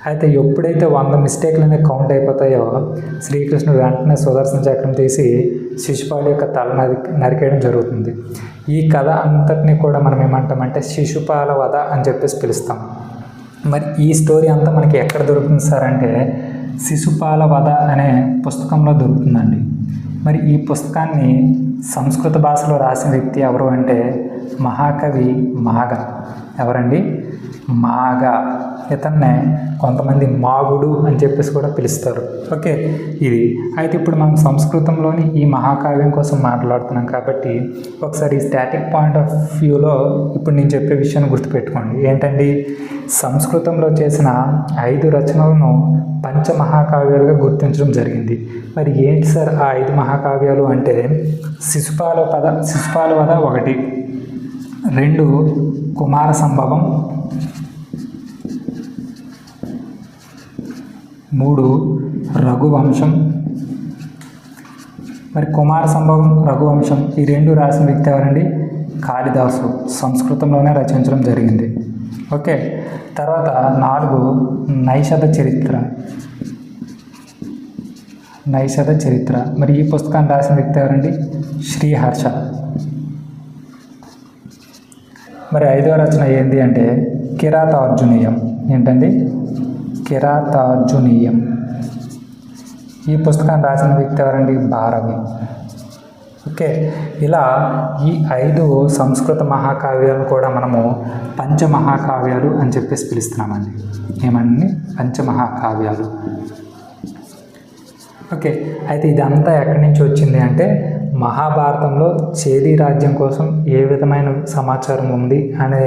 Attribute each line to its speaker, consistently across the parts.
Speaker 1: అయితే ఎప్పుడైతే 100 మిస్టేక్లు అనేవి కౌంట్ అయిపోతాయో శ్రీకృష్ణుడు వెంటనే సుదర్శన చక్రం తీసి శిశుపాలుడి యొక్క తల నరికేయడం జరుగుతుంది. ఈ కథ అంతటినీ కూడా మనం ఏమంటామంటే శిశుపాల వధ అని చెప్పేసి పిలుస్తాం. మరి ఈ స్టోరీ అంతా మనకి ఎక్కడ దొరుకుతుంది సార్ అంటే శిశుపాల వధ అనే పుస్తకంలో దొరుకుతుందండి. మరి ఈ పుస్తకాన్ని సంస్కృత భాషలో రాసిన వ్యక్తి ఎవరు అంటే మహాకవి మాగ. ఎవరండి? మాగ. ఇతన్నే కొంతమంది మాగుడు అని చెప్పేసి కూడా పిలుస్తారు. ఓకే, ఇది అయితే ఇప్పుడు మనం సంస్కృతంలోని ఈ మహాకావ్యం కోసం మాట్లాడుతున్నాం కాబట్టి ఒకసారి ఈ స్టాటిక్ పాయింట్ ఆఫ్ వ్యూలో ఇప్పుడు నేను చెప్పే విషయాన్ని గుర్తుపెట్టుకోండి. ఏంటండి? సంస్కృతంలో చేసిన 5 రచనలను పంచమహాకావ్యాలుగా గుర్తించడం జరిగింది. మరి ఏంటి సార్ ఆ 5 మహాకావ్యాలు అంటే శిశుపాల వధ 1, 2 కుమార సంభవం, 3 రఘువంశం. మరి కుమార సంభవం, రఘువంశం ఈ 2 రాసిన వ్యక్తి ఎవరండి? కాళిదాసు. సంస్కృతంలోనే రచించడం జరిగింది. ఓకే, తర్వాత 4 నైషధ చరిత్ర. మరి ఈ పుస్తకాన్ని రాసిన వ్యక్తి ఎవరండి? శ్రీహర్ష. మరి 5వ రచన ఏంటి అంటే కిరాతార్జునీయం. ఏంటండి? కిరాతార్జునీయం. ఈ పుస్తకాన్ని రాసిన వ్యక్తి ఎవరండి? భారవి. ఓకే, ఇలా ఈ 5 సంస్కృత మహాకావ్యాలను కూడా మనము పంచమహాకావ్యాలు అని చెప్పేసి పిలుస్తున్నామండి. ఏమని? పంచమహాకావ్యాలు. ఓకే, అయితే ఇదంతా ఎక్కడి నుంచి వచ్చింది అంటే మహాభారతంలో చేది రాజ్యం కోసం ఏ విధమైన సమాచారం ఉంది అనే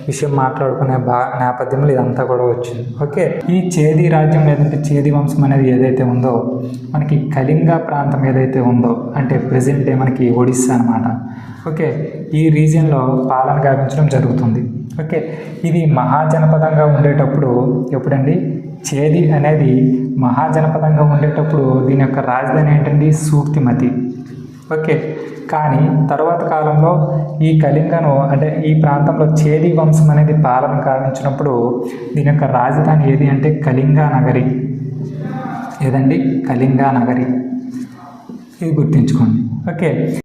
Speaker 1: విషయం మాట్లాడుకునే నేపథ్యంలో ఇదంతా కూడా వచ్చింది. ఓకే, ఈ చేది రాజ్యం లేదంటే చేది వంశం అనేది ఏదైతే ఉందో మనకి కళింగ ప్రాంతం ఏదైతే ఉందో అంటే ప్రెజెంట్ డే మనకి ఒడిస్సా అనమాట. ఓకే, ఈ రీజియన్లో పాలన గావించడం జరుగుతుంది. ఓకే, ఇది మహాజనపదంగా ఉండేటప్పుడు ఎప్పుడండి? చేది అనేది మహాజనపదంగా ఉండేటప్పుడు దీని యొక్క రాజధాని ఏంటండి? సూక్తిమతి. ఓకే, కానీ తర్వాత కాలంలో ఈ కళింగను అంటే ఈ ప్రాంతంలో చేది వంశం అనేది పాలన గావించినప్పుడు దీని యొక్క రాజధాని ఏది అంటే కళింగా నగరి. ఏదండి? కళింగా నగరి. ఇది గుర్తుంచుకోండి. ఓకే.